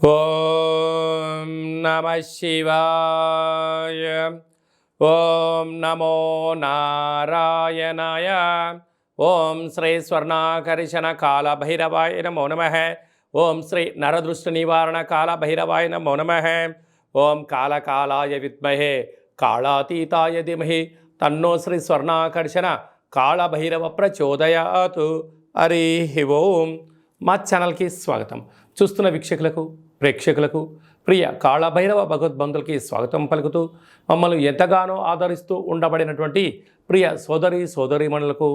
ఓం నమః శివాయ. ఓం నమో నారాయణాయ. ఓం శ్రీ స్వర్ణాకర్షణ కాల భైరవాయ నమో నమః. ఓం శ్రీ నరదృష్టి నివారణ కాల భైరవాయ నమో నమః. ఓం కాళకాలాయ విద్మహే కాళాతీతాయ ధీమహి తన్నో శ్రీ స్వర్ణాకర్షణ కాళ భైరవ ప్రచోదయాతు. హరి ఓం. మా ఛానల్కి స్వాగతం. చూస్తున్న వీక్షకులకు, ప్రేక్షకులకు, ప్రియ కాళభైరవ భగవద్బంధులకి స్వాగతం పలుకుతూ మమ్మల్ని ఎంతగానో ఆదరిస్తూ ఉండబడినటువంటి ప్రియ సోదరీమణులకు,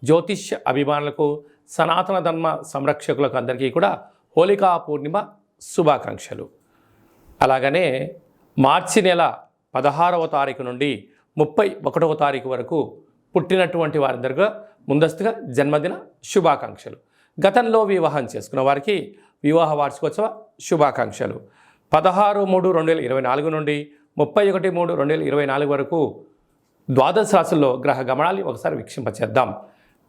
జ్యోతిష్య అభిమానులకు, సనాతన ధర్మ సంరక్షకులకు అందరికీ కూడా హోళికా పూర్ణిమ శుభాకాంక్షలు. అలాగనే మార్చి నెల 16వ తారీఖు నుండి 31వ తారీఖు వరకు పుట్టినటువంటి వారందరిగా ముందస్తుగా జన్మదిన శుభాకాంక్షలు. గతంలో వివాహం చేసుకున్న వారికి వివాహ వార్షికోత్సవ శుభాకాంక్షలు. 16/3/2024 నుండి 31/3/2024 వరకు ద్వాదశ రాశుల్లో గ్రహ గమనాలు ఒకసారి వీక్షింపచేద్దాం.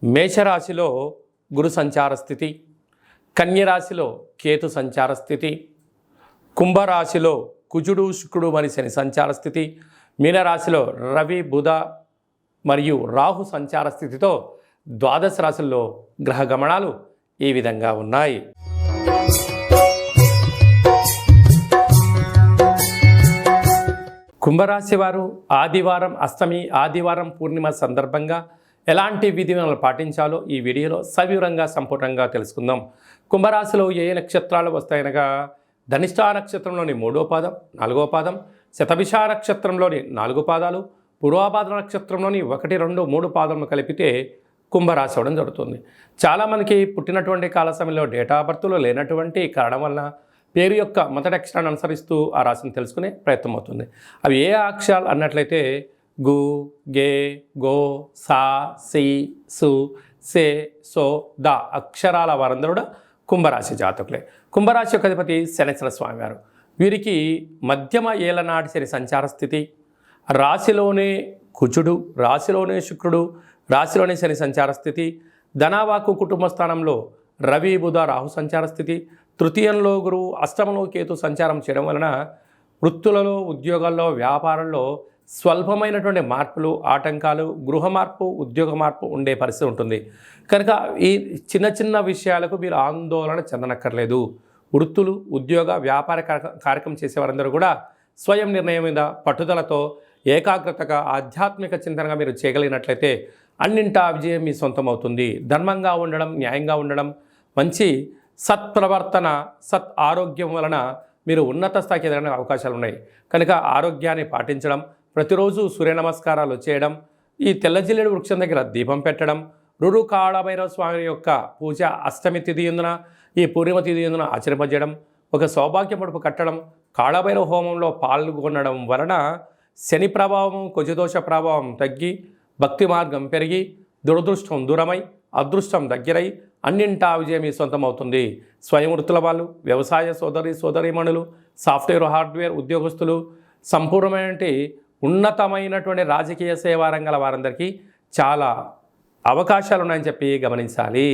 మేషరాశిలో గురు సంచార స్థితి, కన్యరాశిలో కేతు సంచార స్థితి, కుంభరాశిలో కుజుడు శుక్రుడు మరియు శని సంచార స్థితి, మీనరాశిలో రవి బుధ మరియు రాహు సంచార స్థితితో ద్వాదశ రాశుల్లో గ్రహ గమనాలు ఈ విధంగా ఉన్నాయి. కుంభరాశి వారు ఆదివారం అష్టమి, ఆదివారం పూర్ణిమ సందర్భంగా ఎలాంటి విధులను పాటించాలో ఈ వీడియోలో సవివరంగా సంపూర్ణంగా తెలుసుకుందాం. కుంభరాశిలో ఏ నక్షత్రాలు వస్తాయనగా ధనిష్ఠా నక్షత్రంలోని 3వ పాదం, 4వ పాదం, శతభిష నక్షత్రంలోని 4 పాదాలు, పూర్వభాద్ర నక్షత్రంలోని 1, 2, 3 పాదములు కలిపితే కుంభరాశి అవ్వడం జరుగుతుంది. చాలామందికి పుట్టినటువంటి కాల సమయంలో డేటా ఆఫ్ బర్త్లో లేనటువంటి కారణం వలన పేరు యొక్క మొదటి అక్షరాన్ని అనుసరిస్తూ ఆ రాశిని తెలుసుకునే ప్రయత్నం అవుతుంది. అవి ఏ అక్షరాలు అన్నట్లయితే గు, గే, గో, సా, సి, సు, సే, సో, ద అక్షరాల వారందరూ కూడా కుంభరాశి జాతకులే. కుంభరాశి యొక్క అధిపతి శనేశ్వర స్వామి వారు. వీరికి మధ్యమ ఏలనాటి శని సంచార స్థితి, రాశిలోనే కుజుడు, రాశిలోనే శుక్రుడు, రాశిలోనే శని సంచార స్థితి, ధనవాకు కుటుంబ స్థానంలో రవి బుధ రాహు సంచార స్థితి, తృతీయంలో గురువు, అష్టమంలో కేతు సంచారం చేయడం వలన వృత్తులలో, ఉద్యోగాల్లో, వ్యాపారంలో స్వల్పమైనటువంటి మార్పులు, ఆటంకాలు, గృహ మార్పు, ఉద్యోగ మార్పు ఉండే పరిస్థితి ఉంటుంది. కనుక ఈ చిన్న చిన్న విషయాలకు మీరు ఆందోళన చెందనక్కర్లేదు. వృత్తులు, ఉద్యోగ, వ్యాపార కార్యక్రమం చేసేవారందరూ కూడా స్వయం నిర్ణయం మీద పట్టుదలతో ఏకాగ్రతగా ఆధ్యాత్మిక చింతనగా మీరు చేయగలిగినట్లయితే అన్నింటా విజయం మీ సొంతం అవుతుంది. ధర్మంగా ఉండడం, న్యాయంగా ఉండడం, మంచి సత్ప్రవర్తన, సత్ ఆరోగ్యం వలన మీరు ఉన్నత స్థాయికి ఎదగడానికి అవకాశాలు ఉన్నాయి. కనుక ఆరోగ్యాన్ని పాటించడం, ప్రతిరోజు సూర్య నమస్కారాలు చేయడం, ఈ తెల్లజిల్లేడు వృక్షం దగ్గర దీపం పెట్టడం, రురు కాళభైరవ స్వామి యొక్క పూజ అష్టమి తిథి ఎందున, ఈ పూర్ణిమ తిథి ఎందున ఆచరింపజేయడం, ఒక సౌభాగ్య పడుపు కట్టడం, కాళభైరవ హోమంలో పాల్గొనడం వలన శని ప్రభావం, కుజదోష ప్రభావం తగ్గి భక్తి మార్గం పెరిగి దురదృష్టం దూరమై అదృష్టం దగ్గరై అన్నింటా విజయం మీ సొంతం అవుతుంది. స్వయం వృత్తుల వాళ్ళు, వ్యవసాయ సోదరీమణులు, సాఫ్ట్వేర్ హార్డ్వేర్ ఉద్యోగస్తులు, సంపూర్ణమైనటువంటి ఉన్నతమైనటువంటి రాజకీయ సేవా రంగాల వారందరికీ చాలా అవకాశాలు ఉన్నాయని చెప్పి గమనించాలి.